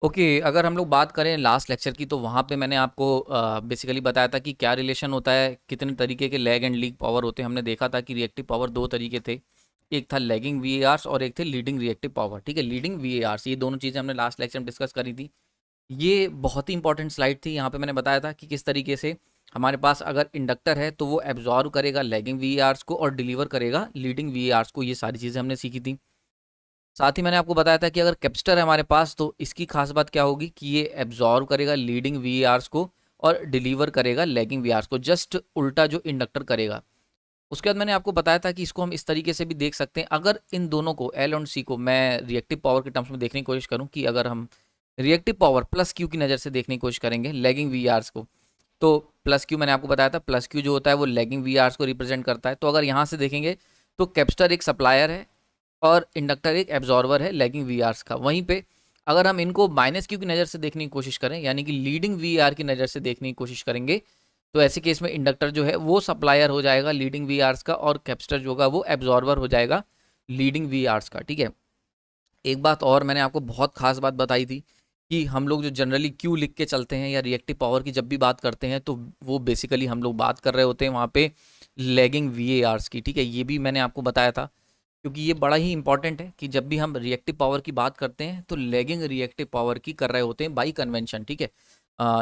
Okay अगर हम लोग बात करें लास्ट लेक्चर की तो वहाँ पे मैंने आपको बेसिकली बताया था कि क्या रिलेशन होता है, कितने तरीके के लैग एंड लीग पावर होते हैं। हमने देखा था कि रिएक्टिव पावर दो तरीके थे, एक था लैगिंग वीएआरस और एक थे लीडिंग रिएक्टिव पावर। ठीक है, लीडिंग वीएआरस ये दोनों चीज़ें हमने लास्ट लेक्चर में डिस्कस करी थी। ये बहुत ही इंपॉर्टेंट स्लाइड थी। यहाँ पे मैंने बताया था कि किस तरीके से हमारे पास अगर इंडक्टर है तो वो एब्जॉर्व करेगा लैगिंग वीएआरस को और डिलीवर करेगा लीडिंग वीएआरस को। ये सारी चीज़ें हमने सीखी थी। साथ ही मैंने आपको बताया था कि अगर कैपेसिटर है हमारे पास तो इसकी खास बात क्या होगी कि ये एब्जॉर्व करेगा लीडिंग वीआरस को और डिलीवर करेगा लैगिंग वीआरस को, जस्ट उल्टा जो इंडक्टर करेगा। उसके बाद मैंने आपको बताया था कि इसको हम इस तरीके से भी देख सकते हैं। अगर इन दोनों को एल और सी को मैं रिएक्टिव पावर के टर्म्स में देखने की कोशिश करूं कि अगर हम रिएक्टिव पावर प्लस क्यू की नज़र से देखने की कोशिश करेंगे लैगिंग वीआरस को, तो प्लस क्यू मैंने आपको बताया था, प्लस क्यू जो होता है वो लैगिंग वीआरस को रिप्रेजेंट करता है। तो अगर यहाँ से देखेंगे तो कैपेसिटर एक सप्लायर है और इंडक्टर एक एब्जॉर्वर है लैगिंग वी आर्स का। वहीं पे अगर हम इनको माइनस क्यू की नज़र से देखने की कोशिश करें, यानी कि लीडिंग वी आर की नज़र से देखने की कोशिश करेंगे, तो ऐसे केस में इंडक्टर जो है वो सप्लायर हो जाएगा लीडिंग वी आर्स का और कैपेसिटर जो होगा वो एब्जॉर्वर हो जाएगा लीडिंग वी आर्स का। ठीक है, एक बात और मैंने आपको बहुत खास बात बताई थी कि हम लोग जो जनरली क्यू लिख के चलते हैं या रिएक्टिव पावर की जब भी बात करते हैं तो वो बेसिकली हम लोग बात कर रहे होते हैं वहाँ पे लैगिंग वी आर्स की। ठीक है, ये भी मैंने आपको बताया था क्योंकि ये बड़ा ही इंपॉर्टेंट है कि जब भी हम रिएक्टिव पावर की बात करते हैं तो लैगिंग रिएक्टिव पावर की कर रहे होते हैं बाई कन्वेंशन। ठीक है,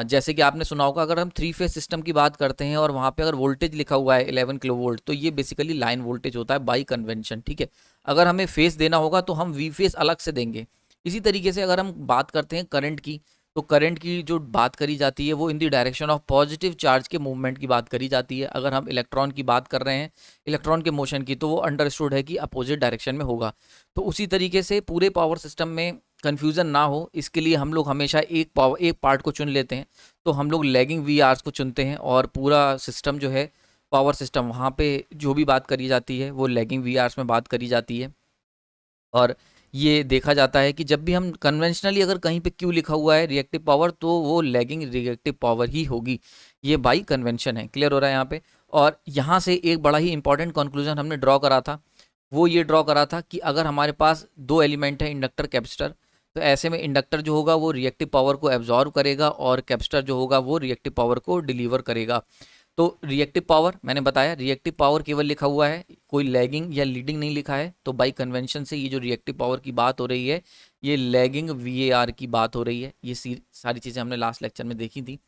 जैसे कि आपने सुना होगा अगर हम थ्री फेज सिस्टम की बात करते हैं और वहाँ पे अगर वोल्टेज लिखा हुआ है 11 किलो वोल्ट तो ये बेसिकली लाइन वोल्टेज होता है बाई कन्वेंशन। ठीक है, अगर हमें फेस देना होगा तो हम वी फेस अलग से देंगे। इसी तरीके से अगर हम बात करते हैं करंट की तो करंट की जो बात करी जाती है वो in the direction of positive charge के मूवमेंट की बात करी जाती है। अगर हम इलेक्ट्रॉन की बात कर रहे हैं, इलेक्ट्रॉन के मोशन की, तो वो अंडरस्टूड है कि अपोजिट डायरेक्शन में होगा। तो उसी तरीके से पूरे पावर सिस्टम में कन्फ्यूज़न ना हो इसके लिए हम लोग हमेशा एक पार्ट को चुन लेते हैं। तो हम लोग लैगिंग वी आर्स को चुनते हैं और पूरा सिस्टम जो है पावर सिस्टम वहाँ पे जो भी बात करी जाती है वो लैगिंग वी आर्स में बात करी जाती है। और ये देखा जाता है कि जब भी हम कन्वेंशनली अगर कहीं पे क्यू लिखा हुआ है रिएक्टिव पावर तो वो लैगिंग रिएक्टिव पावर ही होगी। ये बाई कन्वेंशन है। क्लियर हो रहा है यहाँ पे। और यहाँ से एक बड़ा ही इंपॉर्टेंट कंक्लूजन हमने ड्रॉ करा था, वो ये ड्रॉ करा था कि अगर हमारे पास दो एलिमेंट है इंडक्टर कैपेसिटर, तो ऐसे में इंडक्टर जो होगा वो रिएक्टिव पावर को एब्जॉर्व करेगा और कैपेसिटर जो होगा वो रिएक्टिव पावर को डिलीवर करेगा। तो रिएक्टिव पावर मैंने बताया, रिएक्टिव पावर केवल लिखा हुआ है, कोई लैगिंग या लीडिंग नहीं लिखा है। तो बाई कन्वेंशन से ये जो रिएक्टिव पावर की बात हो रही है ये लैगिंग वीएआर की बात हो रही है। ये सारी चीज़ें हमने लास्ट लेक्चर में देखी थी।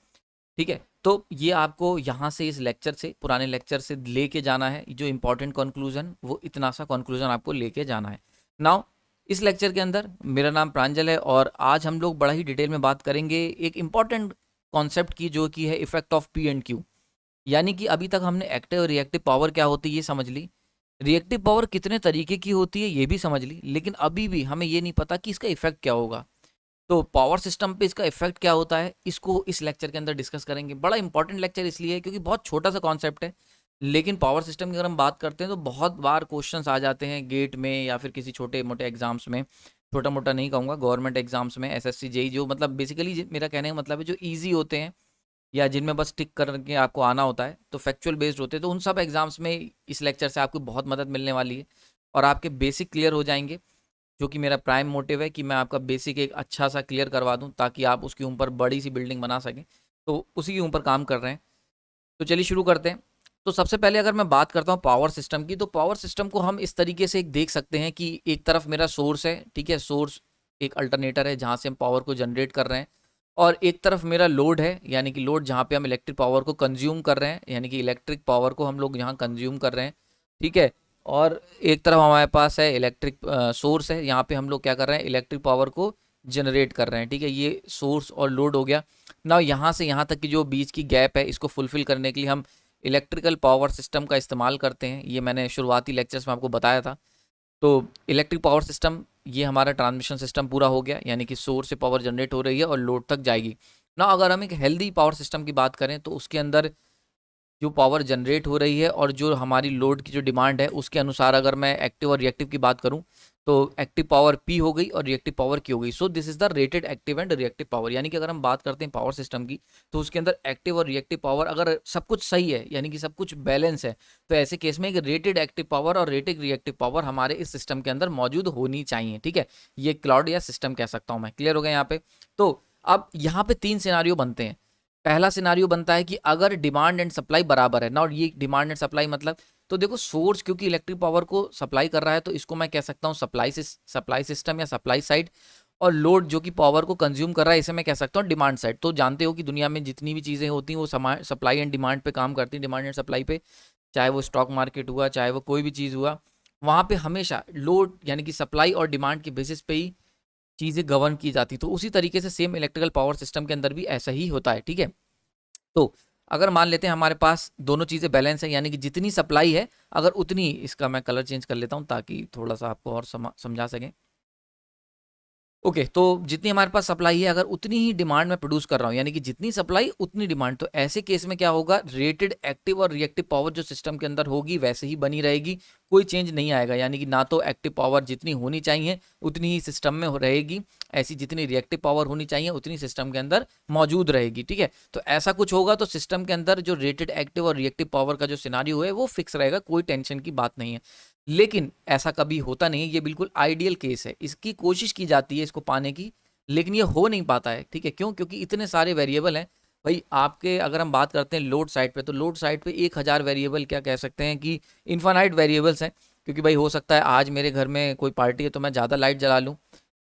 ठीक है, तो ये आपको यहाँ से इस लेक्चर से पुराने लेक्चर से लेके जाना है, जो इंपॉर्टेंट कंक्लूजन वो इतना सा कंक्लूजन आपको लेके जाना है। नाउ इस लेक्चर के अंदर मेरा नाम प्रांजल है और आज हम लोग बड़ा ही डिटेल में बात करेंगे एक इंपॉर्टेंट कॉन्सेप्ट की जो कि है effect of P and Q. यानी कि अभी तक हमने एक्टिव और रिएक्टिव पावर क्या होती है ये समझ ली, रिएक्टिव पावर कितने तरीके की होती है ये भी समझ ली, लेकिन अभी भी हमें ये नहीं पता कि इसका इफेक्ट क्या होगा। तो पावर सिस्टम पे इसका इफेक्ट क्या होता है इसको इस लेक्चर के अंदर डिस्कस करेंगे। बड़ा इंपॉर्टेंट लेक्चर इसलिए है क्योंकि बहुत छोटा सा कॉन्सेप्ट है, लेकिन पावर सिस्टम की अगर हम बात करते हैं तो बहुत बार क्वेश्चंस आ जाते हैं गेट में या फिर किसी छोटे मोटे एग्जाम्स में। छोटा मोटा नहीं कहूँगा, गवर्नमेंट एग्जाम्स में, एसएससी जेई, जो मतलब बेसिकली मेरा कहने का मतलब है जो ईजी होते हैं या जिनमें बस टिक करके आपको आना होता है, तो फैक्चुअल बेस्ड होते हैं, तो उन सब एग्जाम्स में इस लेक्चर से आपको बहुत मदद मिलने वाली है और आपके बेसिक क्लियर हो जाएंगे। जो कि मेरा प्राइम मोटिव है कि मैं आपका बेसिक एक अच्छा सा क्लियर करवा दूं ताकि आप उसके ऊपर बड़ी सी बिल्डिंग बना सकें। तो उसी के ऊपर काम कर रहे हैं। तो चलिए शुरू करते हैं। तो सबसे पहले अगर मैं बात करता हूँ पावर सिस्टम की, तो पावर सिस्टम को हम इस तरीके से एक देख सकते हैं कि एक तरफ मेरा सोर्स है, ठीक है, सोर्स एक अल्टरनेटर है जहाँ से हम पावर को जनरेट कर रहे हैं, और एक तरफ मेरा लोड है, यानी कि लोड जहाँ पे हम इलेक्ट्रिक पावर को कंज्यूम कर रहे हैं, यानी कि इलेक्ट्रिक पावर को हम लोग यहाँ कंज्यूम कर रहे हैं। ठीक है, और एक तरफ हमारे पास है इलेक्ट्रिक सोर्स है, यहाँ पे हम लोग क्या कर रहे हैं, इलेक्ट्रिक पावर को जनरेट कर रहे हैं। ठीक है, ये सोर्स और लोड हो गया ना। यहाँ से यहाँ तक की जो बीच की गैप है इसको फुलफिल करने के लिए हम इलेक्ट्रिकल पावर सिस्टम का इस्तेमाल करते हैं। ये मैंने शुरुआती लेक्चर्स में आपको बताया था। तो इलेक्ट्रिक पावर सिस्टम ये हमारा ट्रांसमिशन सिस्टम पूरा हो गया, यानी कि सोर्स से पावर जनरेट हो रही है और लोड तक जाएगी ना। अगर हम एक हेल्दी पावर सिस्टम की बात करें तो उसके अंदर जो पावर जनरेट हो रही है और जो हमारी लोड की जो डिमांड है उसके अनुसार अगर मैं एक्टिव और रिएक्टिव की बात करूं तो एक्टिव पावर P हो गई और रिएक्टिव पावर Q हो गई। So this is the rated active and reactive power. यानी कि अगर हम बात करते हैं पावर सिस्टम की तो उसके अंदर एक्टिव और रिएक्टिव पावर अगर सब कुछ सही है यानी कि सब कुछ बैलेंस है तो ऐसे केस में एक रेटेड एक्टिव पावर और रेटेड रिएक्टिव पावर हमारे इस सिस्टम के अंदर मौजूद होनी चाहिए। ठीक है, ये क्लाउड या सिस्टम कह सकता हूं मैं। क्लियर हो गया यहाँ पे? तो अब यहाँ पे 3 सिनारियो बनते हैं। पहला सिनारियो बनता है कि अगर डिमांड एंड सप्लाई बराबर है ना, और ये डिमांड एंड सप्लाई मतलब तो देखो सोर्स क्योंकि इलेक्ट्रिक पावर को सप्लाई कर रहा है तो इसको मैं कह सकता हूँ सप्लाई सिस्टम या सप्लाई साइड, और लोड जो कि पावर को कंज्यूम कर रहा है इसे मैं कह सकता हूँ डिमांड साइड। तो जानते हो कि दुनिया में जितनी भी चीज़ें होती हैं वो सप्लाई एंड डिमांड पे काम करती हैं, डिमांड एंड सप्लाई पे। चाहे वो स्टॉक मार्केट हुआ, चाहे वो कोई भी चीज़ हुआ, वहाँ पे हमेशा लोड यानी कि सप्लाई और डिमांड के बेसिस पे ही चीज़ें गवर्न की जाती। तो उसी तरीके से सेम इलेक्ट्रिकल पावर सिस्टम के अंदर भी ऐसा ही होता है। ठीक है, तो अगर मान लेते हैं हमारे पास दोनों चीज़ें बैलेंस है यानी कि जितनी सप्लाई है अगर उतनी, इसका मैं कलर चेंज कर लेता हूं ताकि थोड़ा सा आपको और समझा सकें। ओके, तो जितनी हमारे पास सप्लाई है अगर उतनी ही डिमांड में प्रोड्यूस कर रहा हूँ यानी कि जितनी सप्लाई उतनी डिमांड, तो ऐसे केस में क्या होगा, रेटेड एक्टिव और रिएक्टिव पावर जो सिस्टम के अंदर होगी वैसे ही बनी रहेगी, कोई चेंज नहीं आएगा। यानी कि ना तो एक्टिव पावर जितनी होनी चाहिए उतनी ही सिस्टम में रहेगी, ऐसी जितनी रिएक्टिव पावर होनी चाहिए उतनी सिस्टम के अंदर मौजूद रहेगी। ठीक है, तो ऐसा कुछ होगा तो सिस्टम के अंदर जो रेटेड एक्टिव और रिएक्टिव पावर का जो सिनारियो है वो फिक्स रहेगा, कोई टेंशन की बात नहीं है। लेकिन ऐसा कभी होता नहीं है, ये बिल्कुल आइडियल केस है, इसकी कोशिश की जाती है इसको पाने की, लेकिन ये हो नहीं पाता है। ठीक है, क्यों? क्योंकि इतने सारे वेरिएबल हैं भाई आपके। अगर हम बात करते हैं लोड साइड पे तो लोड साइड पे 1000 वेरिएबल, क्या कह सकते हैं कि इन्फानाइट वेरिएबल्स हैं। क्योंकि भाई हो सकता है आज मेरे घर में कोई पार्टी है तो मैं ज़्यादा लाइट जला लूँ,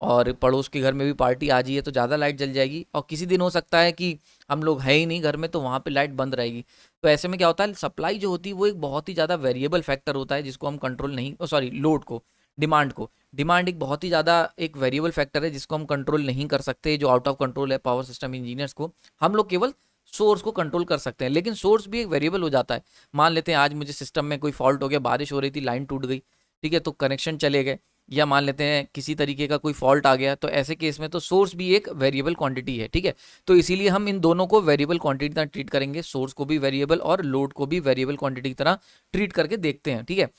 और पड़ोस के घर में भी पार्टी आ जाइए तो ज़्यादा लाइट जल जाएगी, और किसी दिन हो सकता है कि हम लोग है ही नहीं घर में तो वहाँ पे लाइट बंद रहेगी। तो ऐसे में क्या होता है, सप्लाई जो होती है वो एक बहुत ही ज़्यादा वेरिएबल फैक्टर होता है जिसको हम कंट्रोल नहीं, सॉरी लोड को, डिमांड एक बहुत ही ज़्यादा एक वेरिएबल फैक्टर है जिसको हम कंट्रोल नहीं कर सकते, जो आउट ऑफ कंट्रोल है पावर सिस्टम इंजीनियर्स को। हम लोग केवल सोर्स को कंट्रोल कर सकते हैं, लेकिन सोर्स भी एक वेरिएबल हो जाता है। मान लेते हैं आज मुझे सिस्टम में कोई फॉल्ट हो गया, बारिश हो रही थी, लाइन टूट गई, ठीक है, तो कनेक्शन चले गए, या मान लेते हैं किसी तरीके का कोई फॉल्ट आ गया, तो ऐसे केस में तो सोर्स भी एक वेरिएबल क्वांटिटी है। ठीक है, तो इसीलिए हम इन दोनों को वेरिएबल क्वांटिटी की तरह ट्रीट करेंगे, सोर्स को भी वेरिएबल और लोड को भी वेरिएबल क्वांटिटी की तरह ट्रीट करके देखते हैं। ठीक है,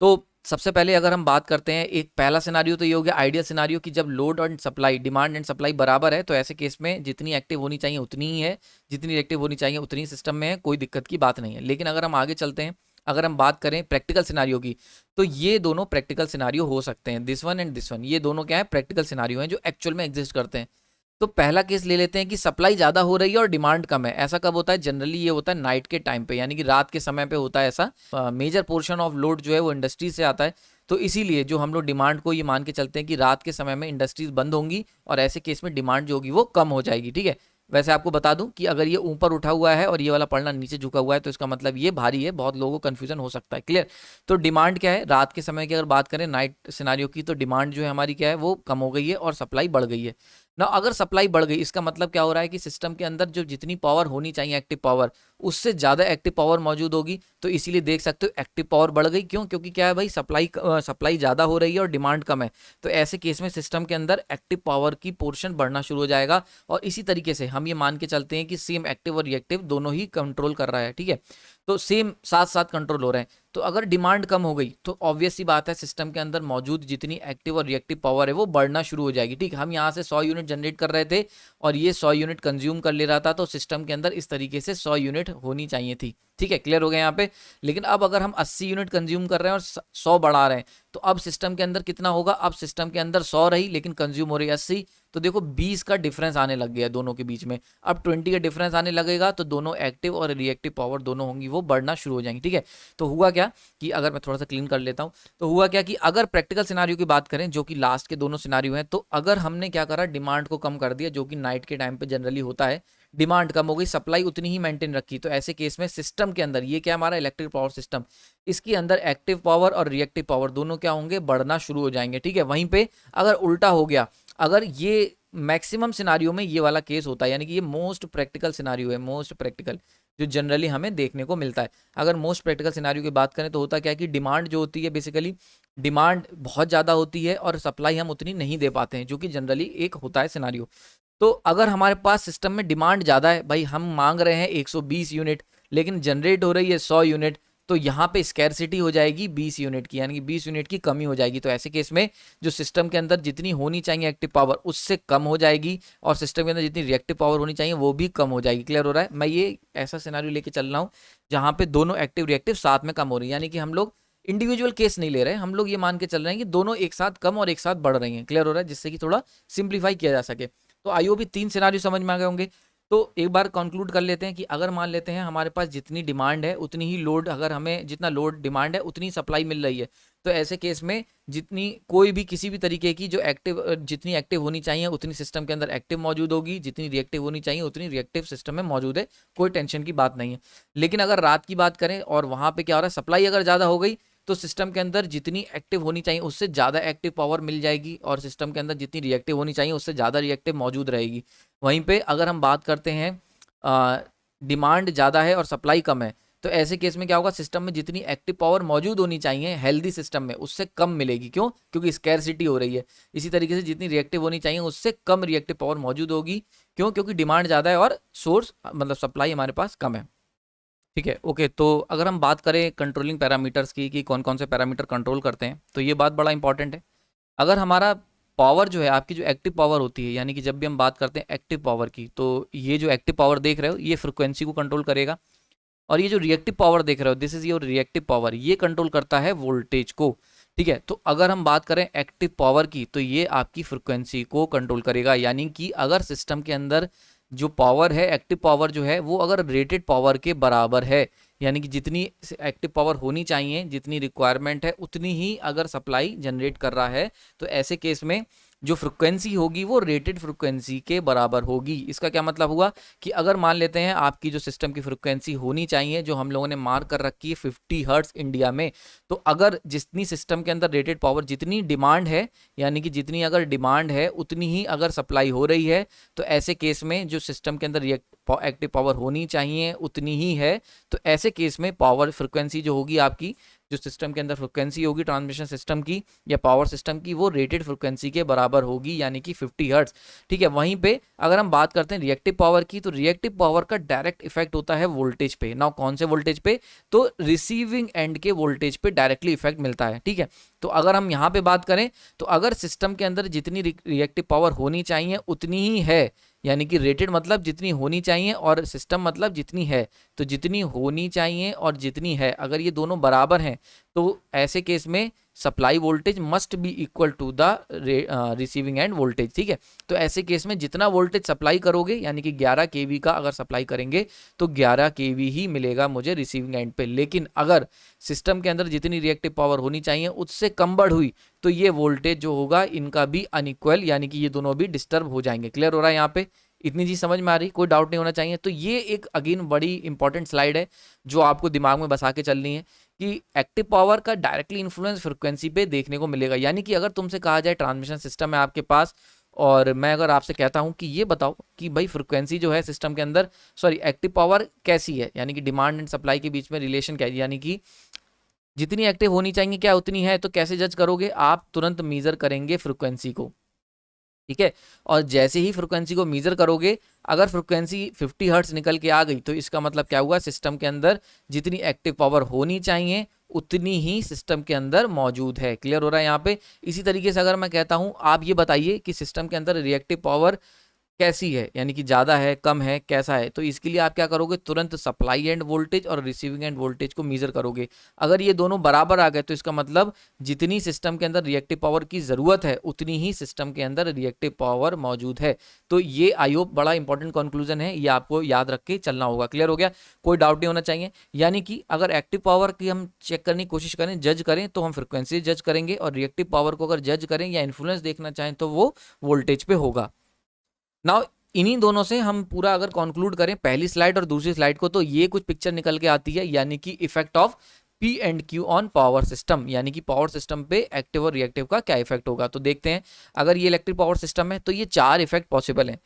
तो सबसे पहले अगर हम बात करते हैं, एक पहला सिनारियो तो ये हो गया आइडियल सिनारियो कि जब लोड और सप्लाई, डिमांड एंड सप्लाई बराबर है, तो ऐसे केस में जितनी एक्टिव होनी चाहिए उतनी ही है, जितनी रिएक्टिव होनी चाहिए उतनी ही सिस्टम में है, कोई दिक्कत की बात नहीं है। लेकिन अगर हम आगे चलते हैं, अगर हम बात करें प्रैक्टिकल सिनारियो की, तो ये दोनों प्रैक्टिकल सिनारियो हो सकते हैं, this one and this one, ये दोनों क्या है, प्रैक्टिकल सिनारियो हैं जो एक्चुअल में एग्जिस्ट करते हैं। तो पहला केस ले लेते हैं कि सप्लाई ज़्यादा हो रही है और डिमांड कम है। ऐसा कब होता है? जनरली ये होता है नाइट के टाइम पे, यानी कि रात के समय पे होता है ऐसा। मेजर पोर्शन ऑफ लोड जो है वो इंडस्ट्री से आता है, तो इसीलिए जो हम लोग डिमांड को ये मान के चलते हैं कि रात के समय में इंडस्ट्रीज बंद होंगी और ऐसे केस में डिमांड जो होगी वो कम हो जाएगी। ठीक है, वैसे आपको बता दूं कि अगर ये ऊपर उठा हुआ है और ये वाला पढ़ना नीचे झुका हुआ है तो इसका मतलब ये भारी है, बहुत लोगों को कंफ्यूजन हो सकता है। क्लियर? तो डिमांड क्या है, रात के समय की अगर बात करें नाइट सिनारियो की, तो डिमांड जो है हमारी क्या है वो कम हो गई है और सप्लाई बढ़ गई है ना। अगर सप्लाई बढ़ गई इसका मतलब क्या हो रहा है कि सिस्टम के अंदर जो जितनी पावर होनी चाहिए एक्टिव पावर, उससे ज़्यादा एक्टिव पावर मौजूद होगी। तो इसीलिए देख सकते हो एक्टिव पावर बढ़ गई, क्यों? क्योंकि क्या है भाई, सप्लाई ज़्यादा हो रही है और डिमांड कम है। तो ऐसे केस में सिस्टम के अंदर एक्टिव पावर की पोर्शन बढ़ना शुरू हो जाएगा, और इसी तरीके से हम ये मान के चलते हैं कि सेम एक्टिव और रिएक्टिव दोनों ही कंट्रोल कर रहा है। ठीक है, तो सेम साथ साथ कंट्रोल हो रहे हैं। तो अगर डिमांड कम हो गई तो ऑब्वियस सी बात है सिस्टम के अंदर मौजूद जितनी एक्टिव और रिएक्टिव पावर है वो बढ़ना शुरू हो जाएगी। ठीक, हम यहाँ से 100 यूनिट जनरेट कर रहे थे और ये 100 यूनिट कंज्यूम कर ले रहा था, तो सिस्टम के अंदर इस तरीके से 100 यूनिट होनी चाहिए थी। ठीक है, क्लियर हो गया यहाँ पे? लेकिन अब अगर हम 80 यूनिट कंज्यूम कर रहे हैं और 100 बढ़ा रहे हैं, तो अब सिस्टम के अंदर कितना होगा? अब सिस्टम के अंदर 100 रही लेकिन कंज्यूम हो रही है 80, तो देखो 20 का डिफरेंस आने लग गया दोनों के बीच में। अब 20 का डिफरेंस आने लगेगा तो दोनों एक्टिव और रिएक्टिव पावर दोनों होंगी वो बढ़ना शुरू हो जाएंगी। ठीक है, तो हुआ क्या कि अगर मैं थोड़ा सा क्लीन कर लेता हूं, तो हुआ क्या कि अगर प्रैक्टिकल सिनारियो की बात करें जो कि लास्ट के दोनों सिनारियो हैं, तो अगर हमने क्या करा, डिमांड को कम कर दिया, जो कि नाइट के टाइम पे जनरली होता है, डिमांड कम हो गई, सप्लाई उतनी ही मेंटेन रखी, तो ऐसे केस में सिस्टम के अंदर ये क्या हमारा इलेक्ट्रिक पावर सिस्टम, इसके अंदर एक्टिव पावर और रिएक्टिव पावर दोनों क्या होंगे, बढ़ना शुरू हो जाएंगे। ठीक है, वहीं पे अगर उल्टा हो गया, अगर ये मैक्सिमम सिनारियो में ये वाला केस होता है, यानी कि ये मोस्ट प्रैक्टिकल सिनारियो है, मोस्ट प्रैक्टिकल जो जनरली हमें देखने को मिलता है। अगर मोस्ट प्रैक्टिकल सिनारियो की बात करें तो होता क्या है कि डिमांड जो होती है, बेसिकली डिमांड बहुत ज़्यादा होती है और सप्लाई हम उतनी नहीं दे पाते हैं, जो कि जनरली एक होता है सिनारियो। तो अगर हमारे पास सिस्टम में डिमांड ज़्यादा है, भाई हम मांग रहे हैं 120 यूनिट, लेकिन जनरेट हो रही है 100 यूनिट, तो यहाँ पे स्कैरसिटी हो जाएगी 20 यूनिट की, यानी कि 20 यूनिट की कमी हो जाएगी। तो ऐसे केस में जो सिस्टम के अंदर जितनी होनी चाहिए एक्टिव पावर उससे कम हो जाएगी, और सिस्टम के अंदर जितनी रिएक्टिव पावर होनी चाहिए वो भी कम हो जाएगी। क्लियर हो रहा है? मैं ये ऐसा सिनेरियो लेके चल रहा हूँ जहाँ पे दोनों एक्टिव रिएक्टिव साथ में कम हो रही है, यानी कि हम लोग इंडिविजुअल केस नहीं ले रहे हैं, हम लोग ये मान के चल रहे हैं कि दोनों एक साथ कम और एक साथ बढ़ रही हैं। क्लियर हो रहा है? जिससे कि थोड़ा सिंप्लीफाई किया जा सके। तो आई होप 3 सिनेरियो समझ में आ गए होंगे। तो एक बार कंक्लूड कर लेते हैं कि अगर मान लेते हैं हमारे पास जितनी डिमांड है उतनी ही लोड, अगर हमें जितना लोड डिमांड है उतनी सप्लाई मिल रही है, तो ऐसे केस में जितनी कोई भी किसी भी तरीके की जो एक्टिव, जितनी एक्टिव होनी चाहिए उतनी सिस्टम के अंदर एक्टिव मौजूद होगी, जितनी रिएक्टिव होनी चाहिए उतनी रिएक्टिव सिस्टम में मौजूद है, कोई टेंशन की बात नहीं है। लेकिन अगर रात की बात करें और वहाँ पे क्या हो रहा है, सप्लाई अगर ज़्यादा हो गई तो सिस्टम के अंदर जितनी एक्टिव होनी चाहिए उससे ज़्यादा एक्टिव पावर मिल जाएगी, और सिस्टम के अंदर जितनी रिएक्टिव होनी चाहिए उससे ज़्यादा रिएक्टिव मौजूद रहेगी। वहीं पे अगर हम बात करते हैं डिमांड ज़्यादा है और सप्लाई कम है, तो ऐसे केस में क्या होगा, सिस्टम में जितनी एक्टिव पावर मौजूद होनी चाहिए हेल्दी सिस्टम में उससे कम मिलेगी। क्यों? क्योंकि स्कैरसिटी हो रही है। इसी तरीके से जितनी रिएक्टिव होनी चाहिए उससे कम रिएक्टिव पावर मौजूद होगी। क्यों? क्योंकि डिमांड ज़्यादा है और सोर्स मतलब सप्लाई हमारे पास कम है। ठीक है, ओके। तो अगर हम बात करें कंट्रोलिंग पैरामीटर्स की कि कौन कौन से पैरामीटर कंट्रोल करते हैं, तो ये बात बड़ा इंपॉर्टेंट है। अगर हमारा पावर जो है, आपकी जो एक्टिव पावर होती है, यानी कि जब भी हम बात करते हैं एक्टिव पावर की, तो ये जो एक्टिव पावर देख रहे हो ये फ्रिक्वेंसी को कंट्रोल करेगा, और ये जो रिएक्टिव पावर देख रहे हो this is your reactive power, ये कंट्रोल करता है वोल्टेज को। ठीक है, तो अगर हम बात करें एक्टिव पावर की तो ये आपकी फ्रिक्वेंसी को कंट्रोल करेगा, यानी कि अगर सिस्टम के अंदर जो पावर है, एक्टिव पावर जो है वो अगर रेटेड पावर के बराबर है, यानी कि जितनी एक्टिव पावर होनी चाहिए, जितनी रिक्वायरमेंट है उतनी ही अगर सप्लाई जनरेट कर रहा है, तो ऐसे केस में जो फ्रिक्वेंसी होगी वो रेटेड फ्रिक्वेंसी के बराबर होगी। इसका क्या मतलब हुआ कि अगर मान लेते हैं आपकी जो सिस्टम की फ्रिक्वेंसी होनी चाहिए, जो हम लोगों ने मार्क कर रखी है 50 हर्ट्ज इंडिया में, तो अगर जितनी सिस्टम के अंदर रेटेड पावर, जितनी डिमांड है, यानी कि जितनी अगर डिमांड है उतनी ही अगर सप्लाई हो रही है, तो ऐसे केस में जो सिस्टम के अंदर एक्टिव पावर होनी चाहिए उतनी ही है। तो ऐसे केस में पावर फ्रिक्वेंसी जो होगी आपकी, जो सिस्टम के अंदर फ्रिक्वेंसी होगी ट्रांसमिशन सिस्टम की या पावर सिस्टम की, वो रेटेड फ्रिक्वेंसी के बराबर होगी, यानी कि 50 हर्ट्ज। ठीक है, वहीं पे अगर हम बात करते हैं रिएक्टिव पावर की, तो रिएक्टिव पावर का डायरेक्ट इफेक्ट होता है वोल्टेज पे। नाउ कौन से वोल्टेज पे? तो रिसीविंग एंड के वोल्टेज पे डायरेक्टली इफेक्ट मिलता है। ठीक है, तो अगर हम यहाँ पे बात करें तो अगर सिस्टम के अंदर जितनी रिएक्टिव पावर होनी चाहिए उतनी ही है, यानी कि रेटेड मतलब जितनी होनी चाहिए और सिस्टम मतलब जितनी है, तो जितनी होनी चाहिए और जितनी है अगर ये दोनों बराबर हैं, तो ऐसे केस में supply voltage must be equal to the receiving end voltage. ठीक है, तो ऐसे केस में जितना वोल्टेज सप्लाई करोगे, यानी कि 11 केवी का अगर सप्लाई करेंगे तो 11 केवी ही मिलेगा मुझे रिसीविंग एंड पे। लेकिन अगर सिस्टम के अंदर जितनी रिएक्टिव पावर होनी चाहिए उससे कम बढ़ हुई, तो ये वोल्टेज जो होगा इनका भी अनइक्वल, यानी कि ये दोनों भी डिस्टर्ब हो जाएंगे। क्लियर हो रहा है? यहाँ पे इतनी चीज समझ में आ रही, कोई डाउट नहीं होना चाहिए। तो ये एक अगेन बड़ी इंपॉर्टेंट स्लाइड है जो आपको दिमाग में बसा के चलनी है कि एक्टिव पावर का डायरेक्टली इन्फ्लुएंस फ्रिक्वेंसी पे देखने को मिलेगा। यानी कि अगर तुमसे कहा जाए ट्रांसमिशन सिस्टम है आपके पास, और मैं अगर आपसे कहता हूं कि ये बताओ कि भाई फ्रिक्वेंसी जो है सिस्टम के अंदर, सॉरी एक्टिव पावर कैसी है, यानी कि डिमांड एंड सप्लाई के बीच में रिलेशन क्या है, यानी कि जितनी एक्टिव होनी चाहिए क्या उतनी है, तो कैसे जज करोगे? आप तुरंत मीजर करेंगे फ्रिक्वेंसी को। ठीक है, और जैसे ही फ्रिक्वेंसी को मीजर करोगे, अगर फ्रिक्वेंसी 50 हर्ट्ज निकल के आ गई, तो इसका मतलब क्या हुआ, सिस्टम के अंदर जितनी एक्टिव पावर होनी चाहिए उतनी ही सिस्टम के अंदर मौजूद है। क्लियर हो रहा है यहाँ पे? इसी तरीके से अगर मैं कहता हूं आप ये बताइए कि सिस्टम के अंदर रिएक्टिव पावर कैसी है, यानी कि ज़्यादा है, कम है, कैसा है, तो इसके लिए आप क्या करोगे, तुरंत सप्लाई एंड वोल्टेज और रिसीविंग एंड वोल्टेज को मेजर करोगे। अगर ये दोनों बराबर आ गए तो इसका मतलब जितनी सिस्टम के अंदर रिएक्टिव पावर की ज़रूरत है उतनी ही सिस्टम के अंदर रिएक्टिव पावर मौजूद है। तो ये आई होप बड़ा इंपॉर्टेंट कंक्लूजन है, ये आपको याद रख के चलना होगा। क्लियर हो गया? कोई डाउट नहीं होना चाहिए। यानी कि अगर एक्टिव पावर की हम चेक करने की कोशिश करें, जज करें, तो हम फ्रिक्वेंसी जज करेंगे, और रिएक्टिव पावर को अगर जज करें या इन्फ्लुएंस देखना चाहें तो वो वोल्टेज पे होगा। नाउ इन्हीं दोनों से हम पूरा अगर कंक्लूड करें पहली स्लाइड और दूसरी स्लाइड को, तो ये कुछ पिक्चर निकल के आती है, यानी कि effect of P and Q on power system, यानी कि पावर सिस्टम पे एक्टिव और रिएक्टिव का क्या इफेक्ट होगा। तो देखते हैं, अगर ये इलेक्ट्रिक पावर सिस्टम है तो ये 4 इफेक्ट पॉसिबल हैं।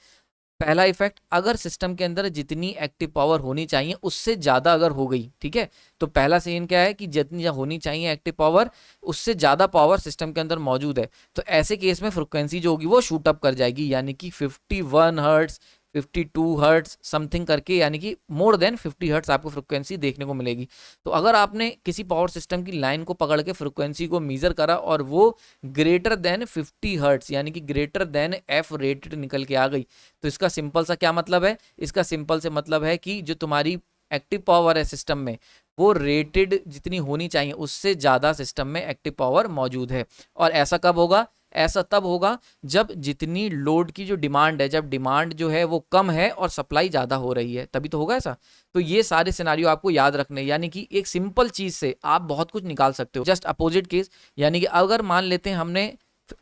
पहला इफेक्ट, अगर सिस्टम के अंदर जितनी एक्टिव पावर होनी चाहिए उससे ज़्यादा अगर हो गई, ठीक है, तो पहला सीन क्या है कि जितनी होनी चाहिए एक्टिव पावर उससे ज़्यादा पावर सिस्टम के अंदर मौजूद है, तो ऐसे केस में फ्रिक्वेंसी जो होगी वो शूट अप कर जाएगी, यानी कि 51 हर्ट्स 52 हर्ट्स समथिंग करके, यानी कि मोर देन 50 हर्ट्स आपको फ्रिक्वेंसी देखने को मिलेगी। तो अगर आपने किसी पावर सिस्टम की लाइन को पकड़ के फ्रिक्वेंसी को मीजर करा और वो ग्रेटर देन 50 हर्ट्स यानी कि ग्रेटर देन एफ रेटेड निकल के आ गई, तो इसका सिंपल सा क्या मतलब है, इसका सिंपल से मतलब है कि जो तुम्हारी एक्टिव पावर है सिस्टम में, वो रेटेड जितनी होनी चाहिए उससे ज़्यादा सिस्टम में एक्टिव पावर मौजूद है। और ऐसा कब होगा, ऐसा तब होगा जब जितनी लोड की जो डिमांड है, जब डिमांड जो है वो कम है और सप्लाई ज़्यादा हो रही है, तभी तो होगा ऐसा। तो ये सारे सिनारियो आपको याद रखने, यानी कि एक सिंपल चीज़ से आप बहुत कुछ निकाल सकते हो। जस्ट अपोजिट केस, यानी कि अगर मान लेते हैं हमने,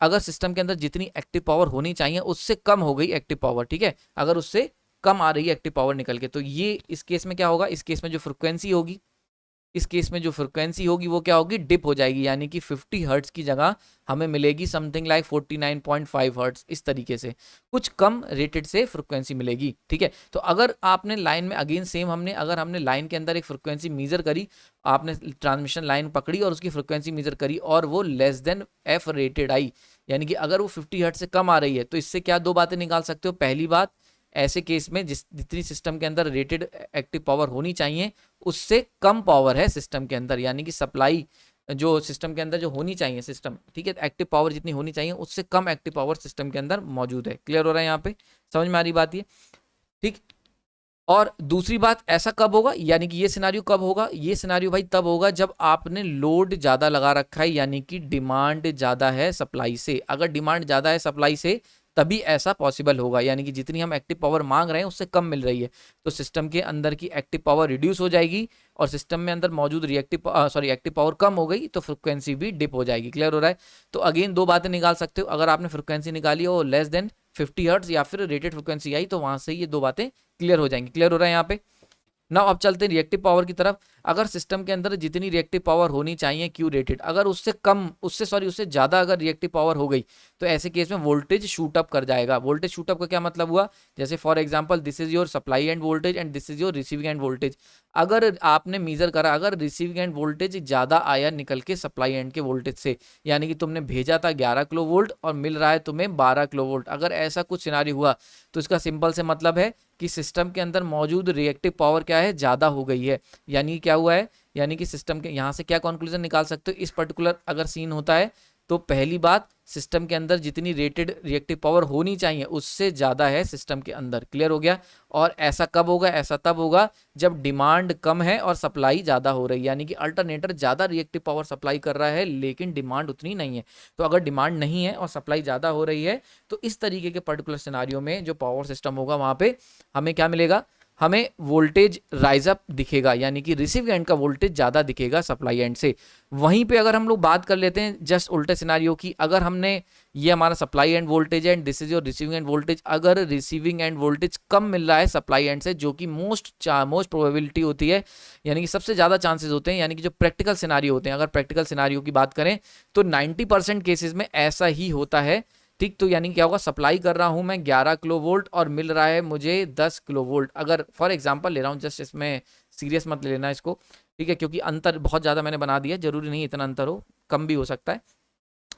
अगर सिस्टम के अंदर जितनी एक्टिव पावर होनी चाहिए उससे कम हो गई एक्टिव पावर, ठीक है, अगर उससे कम आ रही है एक्टिव पावर निकल के, तो ये इस केस में क्या होगा, इस केस में जो फ्रिक्वेंसी होगी, इस केस में जो फ्रिक्वेंसी होगी वो क्या होगी, डिप हो जाएगी, यानी कि 50 हर्ट्स की जगह हमें मिलेगी समथिंग लाइक 49.5 हर्ट्स, इस तरीके से कुछ कम रेटेड से फ्रिक्वेंसी मिलेगी, ठीक है। तो अगर आपने लाइन में अगेन सेम अगर हमने लाइन के अंदर एक फ्रिक्वेंसी मीजर करी, आपने ट्रांसमिशन लाइन पकड़ी और उसकी फ्रिक्वेंसी मीजर करी और वो लेस देन एफ रेटेड आई, यानी कि अगर वो 50 हर्ट्स से कम आ रही है, तो इससे क्या दो बातें निकाल सकते हो। पहली बात, ऐसे केस में जितनी सिस्टम के अंदर रेटेड एक्टिव पावर होनी चाहिए उससे कम पावर है सिस्टम के अंदर, यानी कि सप्लाई जो सिस्टम के अंदर जो होनी चाहिए सिस्टम, ठीक है, एक्टिव पावर जितनी होनी चाहिए उससे कम एक्टिव पावर सिस्टम के अंदर मौजूद है। क्लियर हो रहा है यहाँ पे, समझ में आ रही बात ये, ठीक। और दूसरी बात, ऐसा कब होगा, यानी कि ये सिनारियो कब होगा, ये सिनारियो भाई तब होगा जब आपने लोड ज़्यादा लगा रखा है, यानी कि डिमांड ज़्यादा है सप्लाई से। अगर डिमांड ज़्यादा है सप्लाई से तभी ऐसा पॉसिबल होगा, यानी कि जितनी हम एक्टिव पावर मांग रहे हैं उससे कम मिल रही है, तो सिस्टम के अंदर की एक्टिव पावर रिड्यूस हो जाएगी और सिस्टम में अंदर मौजूद एक्टिव पावर कम हो गई तो फ्रिक्वेंसी भी डिप हो जाएगी। क्लियर हो रहा है। तो अगेन दो बातें निकाल सकते हो, अगर आपने फ्रिक्वेंसी निकाली हो लेस देन 50 हर्ट्ज या फिर रेटेड फ्रिक्वेंसी आई, तो वहां से ये दो बातें क्लियर हो जाएंगी। क्लियर हो रहा है यहाँ पे ना। अब चलते हैं रिएक्टिव पावर की तरफ। अगर सिस्टम के अंदर जितनी रिएक्टिव पावर होनी चाहिए क्यू रेटेड, अगर उससे ज़्यादा अगर रिएक्टिव पावर हो गई, तो ऐसे केस में वोल्टेज शूट अप कर जाएगा। वोल्टेज शूट अप का क्या मतलब हुआ, जैसे for example this is your supply end voltage and this is your receiving end voltage. अगर आपने मीजर करा, अगर रिसीविंग एंड वोल्टेज ज़्यादा आया निकल के सप्लाई एंड के वोल्टेज से, यानी कि तुमने भेजा था 11 किलो वोल्ट और मिल रहा है तुम्हें 12 किलो वोल्ट, अगर ऐसा कुछ सिनारी हुआ तो इसका सिंपल से मतलब है कि सिस्टम के अंदर मौजूद रिएक्टिव पावर क्या है, ज़्यादा हो गई है। यानी क्या हुआ है, यानी कि सिस्टम के यहाँ से क्या कंक्लूजन निकाल सकते हो, इस पर्टिकुलर अगर सीन होता है तो पहली बात, सिस्टम के अंदर जितनी रेटेड रिएक्टिव पावर होनी चाहिए उससे ज़्यादा है सिस्टम के अंदर। क्लियर हो गया। और ऐसा कब होगा, ऐसा तब होगा जब डिमांड कम है और सप्लाई ज़्यादा हो रही है, यानी कि अल्टरनेटर ज़्यादा रिएक्टिव पावर सप्लाई कर रहा है लेकिन डिमांड उतनी नहीं है। तो अगर डिमांड नहीं है और सप्लाई ज़्यादा हो रही है, तो इस तरीके के पर्टिकुलर सिनारियो में जो पावर सिस्टम होगा वहाँ पे हमें क्या मिलेगा, हमें वोल्टेज राइज अप दिखेगा, यानी कि रिसीव एंड का वोल्टेज ज़्यादा दिखेगा सप्लाई एंड से। वहीं पे अगर हम लोग बात कर लेते हैं जस्ट उल्टे सिनारियो की, अगर हमने ये हमारा सप्लाई एंड वोल्टेज है and this is your receiving end voltage, अगर रिसीविंग एंड वोल्टेज कम मिल रहा है सप्लाई एंड से, जो कि मोस्ट प्रोबेबिलिटी होती है, यानी कि सबसे ज़्यादा चांसेस होते हैं, यानी कि जो प्रैक्टिकल सिनारियो होते हैं, अगर प्रैक्टिकल सिनारियो की बात करें तो 90% केसेस में ऐसा ही होता है। ठीक, तो यानी क्या होगा, सप्लाई कर रहा हूं मैं 11 किलो वोल्ट और मिल रहा है मुझे 10 किलो वोल्ट। अगर फॉर एग्जांपल ले रहा हूं, जस्ट इसमें सीरियस मत लेना इसको, ठीक है, क्योंकि अंतर बहुत ज़्यादा मैंने बना दिया, जरूरी नहीं इतना अंतर हो, कम भी हो सकता है।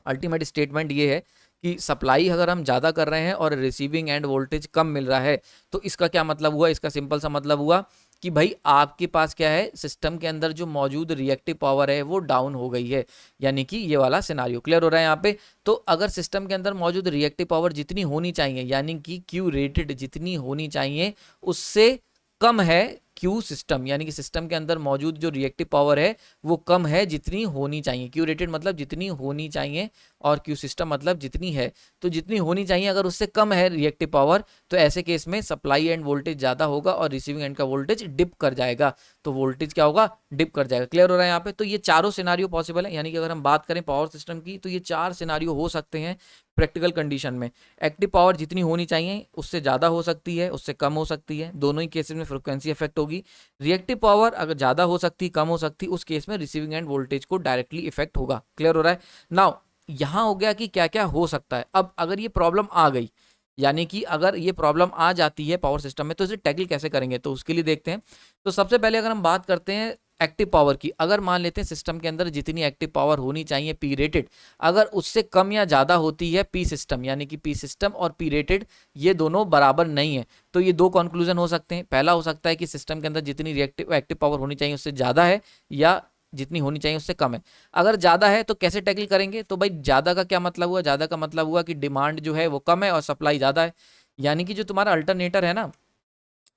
अल्टीमेट स्टेटमेंट ये है कि सप्लाई अगर हम ज़्यादा कर रहे हैं और रिसीविंग एंड वोल्टेज कम मिल रहा है, तो इसका क्या मतलब हुआ, इसका सिंपल सा मतलब हुआ कि भाई आपके पास क्या है, सिस्टम के अंदर जो मौजूद रिएक्टिव पावर है वो डाउन हो गई है, यानी कि ये वाला सिनारियो। क्लियर हो रहा है यहाँ पे। तो अगर सिस्टम के अंदर मौजूद रिएक्टिव पावर जितनी होनी चाहिए, यानी कि क्यू रेटेड जितनी होनी चाहिए उससे कम है क्यू सिस्टम, यानी कि सिस्टम के अंदर मौजूद जो रिएक्टिव पावर है वो कम है जितनी होनी चाहिए। क्यू रेटेड मतलब जितनी होनी चाहिए और क्यू सिस्टम मतलब जितनी है, तो जितनी होनी चाहिए अगर उससे कम है रिएक्टिव पावर, तो ऐसे केस में सप्लाई एंड वोल्टेज ज़्यादा होगा और रिसीविंग एंड का वोल्टेज डिप कर जाएगा, तो वोल्टेज क्या होगा, डिप कर जाएगा। क्लियर हो रहा है यहाँ पे। तो ये चारों सिनारियो पॉसिबल है, यानी कि अगर हम बात करें पावर सिस्टम की तो ये 4 सिनारियो हो सकते हैं प्रैक्टिकल कंडीशन में। एक्टिव पावर जितनी होनी चाहिए उससे ज़्यादा हो सकती है, उससे कम हो सकती है, दोनों ही केसेस में फ्रिक्वेंसी इफेक्ट होगी। रिएक्टिव पावर अगर ज़्यादा हो सकती, कम हो सकती, उस केस में रिसीविंग एंड वोल्टेज को डायरेक्टली इफेक्ट होगा। क्लियर हो रहा है। नाउ यहाँ हो गया कि क्या क्या हो सकता है। अब अगर ये प्रॉब्लम आ गई, यानी कि अगर ये प्रॉब्लम आ जाती है पावर सिस्टम में, तो इसे टैकल कैसे करेंगे, तो उसके लिए देखते हैं। तो सबसे पहले अगर हम बात करते हैं एक्टिव पावर की, अगर मान लेते हैं सिस्टम के अंदर जितनी एक्टिव पावर होनी चाहिए पी रेटेड, अगर उससे कम या ज़्यादा होती है पी सिस्टम, यानी कि पी सिस्टम और पी रेटेड ये दोनों बराबर नहीं है, तो ये दो कंक्लूजन हो सकते हैं। पहला हो सकता है कि सिस्टम के अंदर जितनी रिएक्टिव एक्टिव पावर होनी चाहिए उससे ज़्यादा है, या जितनी होनी चाहिए उससे कम है। अगर ज़्यादा है तो कैसे टैकल करेंगे, तो भाई ज़्यादा का क्या मतलब हुआ, ज़्यादा का मतलब हुआ कि डिमांड जो है वो कम है और सप्लाई ज़्यादा है, यानी कि जो तुम्हारा अल्टरनेटर है ना,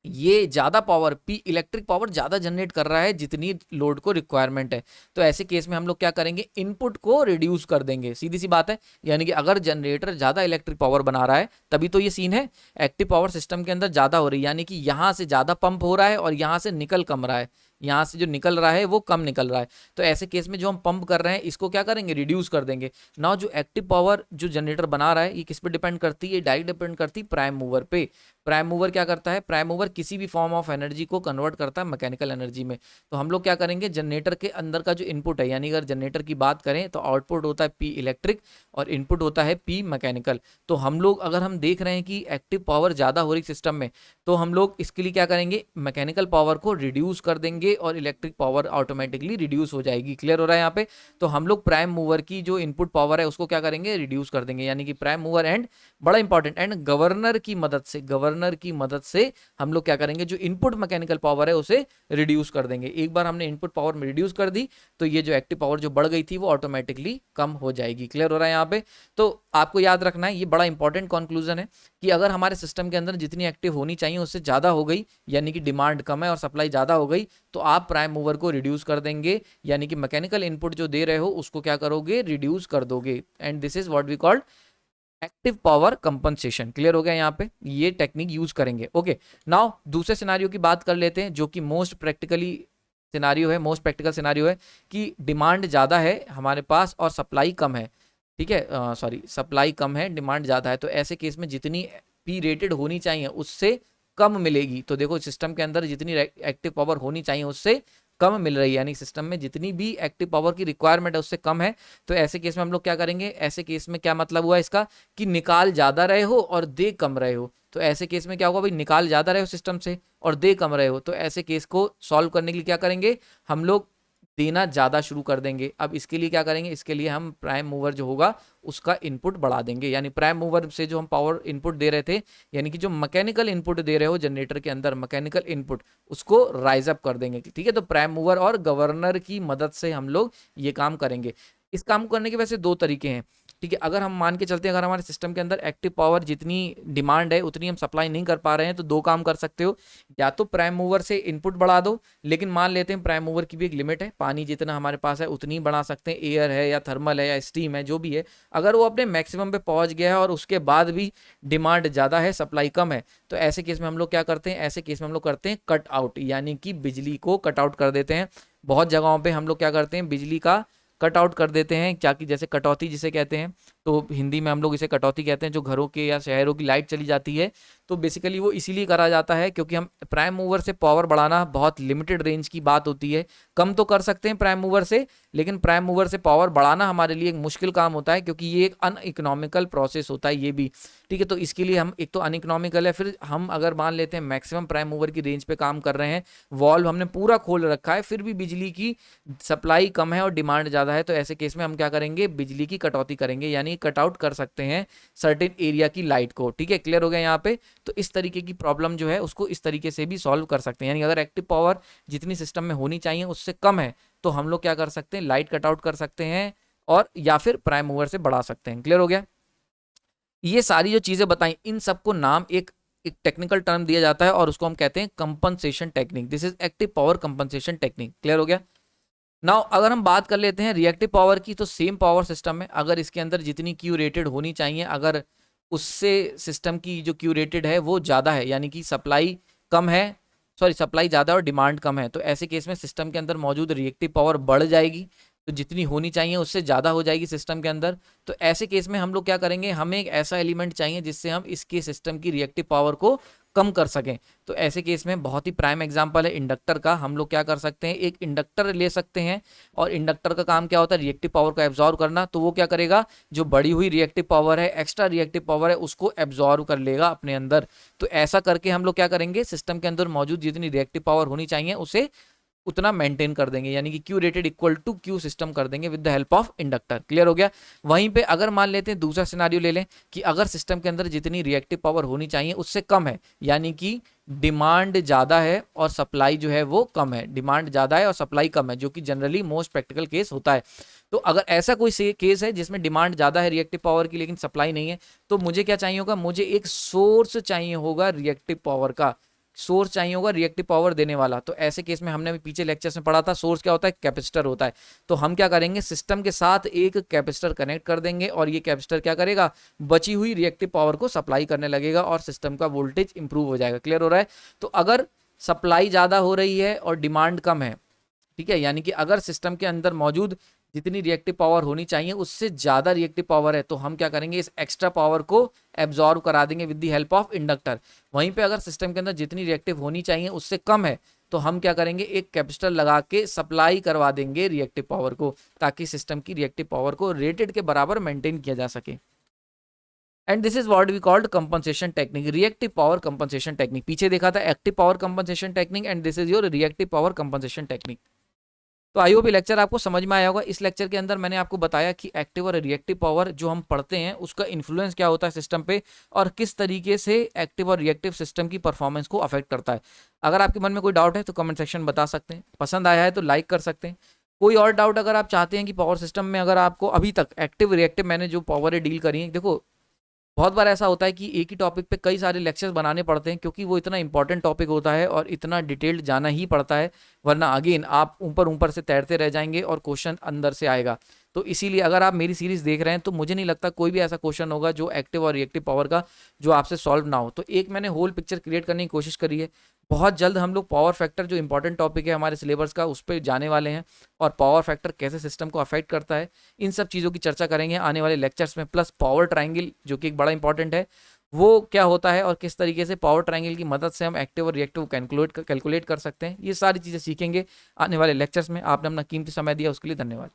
ये ज़्यादा पावर पी इलेक्ट्रिक पावर ज़्यादा जनरेट कर रहा है जितनी लोड को रिक्वायरमेंट है। तो ऐसे केस में हम लोग क्या करेंगे, इनपुट को रिड्यूस कर देंगे, सीधी सी बात है। यानी कि अगर जनरेटर ज़्यादा इलेक्ट्रिक पावर बना रहा है तभी तो ये सीन है, एक्टिव पावर सिस्टम के अंदर ज़्यादा हो रही है, यानी कि यहाँ से ज़्यादा पंप हो रहा है और यहाँ से निकल कम रहा है, यहाँ से जो निकल रहा है वो कम निकल रहा है। तो ऐसे केस में जो हम पंप कर रहे हैं इसको क्या करेंगे, रिड्यूस कर देंगे। नाउ जो एक्टिव पावर जो जनरेटर बना रहा है ये किस पे डिपेंड करती है, डायरेक्ट डिपेंड करती है प्राइम मूवर पे। प्राइम मूवर क्या करता है, प्राइम मूवर किसी भी फॉर्म ऑफ एनर्जी को कन्वर्ट करता है मैकेनिकल एनर्जी में। तो हम लोग क्या करेंगे, जनरेटर के अंदर का जो इनपुट है, यानी अगर जनरेटर की बात करें तो आउटपुट होता है पी इलेक्ट्रिक और इनपुट होता है पी मैकेनिकल। तो हम लोग अगर हम देख रहे हैं कि एक्टिव पावर ज़्यादा हो रही सिस्टम में, तो हम लोग इसके लिए क्या करेंगे, मैकेनिकल पावर को रिड्यूस कर देंगे और इलेक्ट्रिक पावर ऑटोमेटिकली रिड्यूस हो जाएगी। क्लियर हो रहा है यहाँ पे। तो हम लोग प्राइम मूवर की जो इनपुट पावर है उसको क्या करेंगे, रिड्यूस कर देंगे, यानी कि प्राइम मूवर एंड बड़ा इंपॉर्टेंट एंड गवर्नर की मदद से हम लोग क्या करेंगे, जो इनपुट मैकेनिकल पावर है उसे रिड्यूस कर देंगे। एक बार हमने इनपुट पावर में रिड्यूस कर दी तो ये जो एक्टिव पावर जो बढ़ गई थी वो ऑटोमेटिकली कम हो जाएगी। क्लियर हो रहा है यहाँ पे। तो आपको याद रखना है, ये बड़ा इंपॉर्टेंट कंक्लूजन है कि अगर हमारे सिस्टम के अंदर जितनी एक्टिव होनी चाहिए उससे ज़्यादा हो गई, यानी कि डिमांड कम है और सप्लाई ज़्यादा हो गई, तो आप प्राइम मूवर को रिड्यूस कर देंगे, यानी कि मैकेनिकल इनपुट जो दे रहे हो उसको क्या करोगे, रिड्यूस कर दोगे। And this is what we called active power compensation. Clear हो गया यहाँ पे, ये टेक्निक यूज करेंगे। ओके, नाउ दूसरे सिनारियो की बात कर लेते हैं जो कि मोस्ट प्रैक्टिकल सिनारियो है कि डिमांड ज़्यादा है हमारे पास और सप्लाई कम है। ठीक है, सॉरी, सप्लाई कम है डिमांड ज़्यादा है। तो ऐसे केस में जितनी पी रेटेड होनी चाहिए उससे कम मिलेगी। तो देखो सिस्टम के अंदर जितनी एक्टिव पावर होनी चाहिए उससे कम मिल रही है, यानी सिस्टम में जितनी भी एक्टिव पावर की रिक्वायरमेंट है उससे कम है। तो ऐसे केस में हम लोग क्या करेंगे, ऐसे केस में क्या मतलब हुआ इसका कि निकाल ज़्यादा रहे हो और दे कम रहे हो। तो ऐसे केस में क्या होगा भाई, निकाल ज़्यादा रहे हो सिस्टम से और दे कम रहे हो। तो ऐसे केस को सॉल्व करने के लिए क्या करेंगे, हम लोग देना ज़्यादा शुरू कर देंगे। अब इसके लिए क्या करेंगे, इसके लिए हम प्राइम मूवर जो होगा उसका इनपुट बढ़ा देंगे, यानी प्राइम मूवर से जो हम पावर इनपुट दे रहे थे, यानी कि जो मैकेनिकल इनपुट दे रहे हो जनरेटर के अंदर मैकेनिकल इनपुट, उसको राइज अप कर देंगे। ठीक है, तो प्राइम मूवर और गवर्नर की मदद से हम लोग ये काम करेंगे। इस काम करने के वैसे दो तरीके हैं। ठीक है, अगर हम मान के चलते हैं अगर हमारे सिस्टम के अंदर एक्टिव पावर जितनी डिमांड है उतनी हम सप्लाई नहीं कर पा रहे हैं, तो दो काम कर सकते हो, या तो प्राइम मूवर से इनपुट बढ़ा दो, लेकिन मान लेते हैं प्राइम मूवर की भी एक लिमिट है, पानी जितना हमारे पास है उतनी बढ़ा सकते हैं, एयर है या थर्मल है या स्टीम है जो भी है। अगर वो अपने मैक्सिमम पे पहुंच गया है और उसके बाद भी डिमांड ज़्यादा है सप्लाई कम है, तो ऐसे केस में हम लोग क्या करते हैं, ऐसे केस में हम लोग करते हैं कट आउट, यानी कि बिजली को कट आउट कर देते हैं। बहुत जगहों पे हम लोग क्या करते हैं, बिजली का कट आउट कर देते हैं, क्या कि जैसे कटौती जिसे कहते हैं, तो हिंदी में हम लोग इसे कटौती कहते हैं, जो घरों के या शहरों की लाइट चली जाती है। तो बेसिकली वो इसीलिए करा जाता है क्योंकि हम प्राइम मूवर से पावर बढ़ाना बहुत लिमिटेड रेंज की बात होती है। कम तो कर सकते हैं प्राइम मूवर से, लेकिन प्राइम मूवर से पावर बढ़ाना हमारे लिए एक मुश्किल काम होता है क्योंकि ये एक अनइकोनॉमिकल प्रोसेस होता है ये भी। ठीक है, तो इसके लिए हम एक तो अनइकोनॉमिकल है, फिर हम अगर मान लेते हैं मैक्सिमम प्राइम मूवर की रेंज पे काम कर रहे हैं, वॉल्व हमने पूरा खोल रखा है, फिर भी बिजली की सप्लाई कम है और डिमांड ज़्यादा है, तो ऐसे केस में हम क्या करेंगे, बिजली की कटौती करेंगे, यानी कट आउट कर सकते हैं सर्टेन एरिया की लाइट को। ठीक है, क्लियर हो गया यहाँ पे। तो इस तरीके की प्रॉब्लम जो है उसको इस तरीके से भी सॉल्व कर सकते हैं, यानी अगर एक्टिव पावर जितनी सिस्टम में होनी चाहिए उससे कम है तो हम लोग क्या कर सकते हैं, लाइट कट आउट कर सकते हैं और या फिर प्राइम मूवर से बढ़ा सकते हैं। क्लियर हो गया। ये सारी जो चीजें बताई इन सबको नाम एक टेक्निकल टर्म दिया जाता है और उसको हम कहते हैं compensation technique. This is active power compensation technique. Clear हो गया। नाउ अगर हम बात कर लेते हैं रिएक्टिव पावर की, तो सेम पावर सिस्टम में अगर इसके अंदर जितनी क्यू रेटेड होनी चाहिए अगर उससे सिस्टम की जो क्यू रेटेड है वो ज़्यादा है, यानी कि सप्लाई कम है, सॉरी सप्लाई ज़्यादा और डिमांड कम है, तो ऐसे केस में सिस्टम के अंदर मौजूद रिएक्टिव पावर बढ़ जाएगी, तो जितनी होनी चाहिए उससे ज़्यादा हो जाएगी सिस्टम के अंदर। तो ऐसे केस में हम लोग क्या करेंगे, हमें एक ऐसा एलिमेंट चाहिए जिससे हम इसके सिस्टम की रिएक्टिव पावर को कम कर सकें। तो ऐसे केस में बहुत ही प्राइम एग्जांपल है इंडक्टर का। हम लोग क्या कर सकते हैं, एक इंडक्टर ले सकते हैं और इंडक्टर का काम क्या होता है, रिएक्टिव पावर को एब्जॉर्व करना। तो वो क्या करेगा, जो बढ़ी हुई रिएक्टिव पावर है, एक्स्ट्रा रिएक्टिव पावर है, उसको एब्जॉर्व कर लेगा अपने अंदर। तो ऐसा करके हम लोग क्या करेंगे, सिस्टम के अंदर मौजूद जितनी रिएक्टिव पावर होनी चाहिए उसे उतना मेंटेन कर देंगे, यानी कि Q rated equal to Q system कर देंगे with the help of inductor. Clear हो गया। वहीं पे अगर मान लेते हैं दूसरा सिनारियो ले लें कि अगर सिस्टम के अंदर जितनी रिएक्टिव पावर होनी चाहिए उससे कम है, यानी कि डिमांड ज़्यादा है और सप्लाई जो है वो कम है, डिमांड ज़्यादा है और सप्लाई कम है, जो कि जनरली मोस्ट प्रैक्टिकल केस होता है। तो अगर ऐसा कोई केस है जिसमें डिमांड ज़्यादा है रिएक्टिव पावर की लेकिन सप्लाई नहीं है, तो मुझे क्या चाहिए होगा, मुझे एक सोर्स चाहिए होगा रिएक्टिव पावर का, सोर्स चाहिए होगा रिएक्टिव पावर देने वाला। तो ऐसे केस में हमने पीछे लेक्चर्स में पढ़ा था, सोर्स क्या होता है, कैपेसिटर होता है। तो हम क्या करेंगे, सिस्टम के साथ एक कैपेसिटर कनेक्ट कर देंगे और ये कैपेसिटर क्या करेगा, बची हुई रिएक्टिव पावर को सप्लाई करने लगेगा और सिस्टम का वोल्टेज इंप्रूव हो जाएगा। क्लियर हो रहा है। तो अगर सप्लाई ज़्यादा हो रही है और डिमांड कम है, ठीक है, यानी कि अगर सिस्टम के अंदर मौजूद जितनी रिएक्टिव पावर होनी चाहिए उससे ज़्यादा रिएक्टिव पावर है, तो हम क्या करेंगे, इस एक्स्ट्रा पावर को एब्जॉर्ब करा देंगे with the help of inductor. वहीं पे अगर सिस्टम के अंदर जितनी रिएक्टिव होनी चाहिए उससे कम है, तो हम क्या करेंगे, एक कैपेसिटर लगा के सप्लाई करवा देंगे रिएक्टिव पावर को, ताकि सिस्टम की रिएक्टिव पावर को रेटेड के बराबर मेंटेन किया जा सके। And this is what we called compensation technique, reactive power compensation technique. पीछे देखा था active power compensation technique and this is your reactive power compensation technique. तो आई होप ये लेक्चर आपको समझ में आया होगा। इस लेक्चर के अंदर मैंने आपको बताया कि एक्टिव और रिएक्टिव पावर जो हम पढ़ते हैं उसका इन्फ्लुएंस क्या होता है सिस्टम पे, और किस तरीके से एक्टिव और रिएक्टिव सिस्टम की परफॉर्मेंस को अफेक्ट करता है। अगर आपके मन में कोई डाउट है तो कमेंट सेक्शन में बता सकते हैं, पसंद आया है तो लाइक कर सकते हैं। कोई और डाउट अगर आप चाहते हैं कि पावर सिस्टम में अगर आपको अभी तक एक्टिव रिएक्टिव मैंने जो पावर डील करी है, देखो बहुत बार ऐसा होता है कि एक ही टॉपिक पे कई सारे लेक्चर्स बनाने पड़ते हैं, क्योंकि वो इतना इंपॉर्टेंट टॉपिक होता है और इतना डिटेल्ड जाना ही पड़ता है, वरना अगेन आप ऊपर ऊपर से तैरते रह जाएंगे और क्वेश्चन अंदर से आएगा। तो इसीलिए अगर आप मेरी सीरीज देख रहे हैं तो मुझे नहीं लगता कोई भी ऐसा क्वेश्चन होगा जो एक्टिव और रिएक्टिव पावर का जो आपसे सॉल्व ना हो। तो एक मैंने होल पिक्चर क्रिएट करने की कोशिश करी है। बहुत जल्द हम लोग पावर फैक्टर जो इंपॉर्टेंट टॉपिक है हमारे सिलेबस का उस पर जाने वाले हैं, और पावर फैक्टर कैसे सिस्टम को अफेक्ट करता है, इन सब चीज़ों की चर्चा करेंगे आने वाले लेक्चर्स में। प्लस पावर ट्रायंगल जो कि एक बड़ा इंपॉर्टेंट है, वो क्या होता है और किस तरीके से पावर ट्रायंगल की मदद से हम एक्टिव और रिएक्टिव कैलकुलेट कर सकते हैं, ये सारी चीज़ें सीखेंगे आने वाले लेक्चर्स में। आपने अपना कीमती समय दिया उसके लिए धन्यवाद।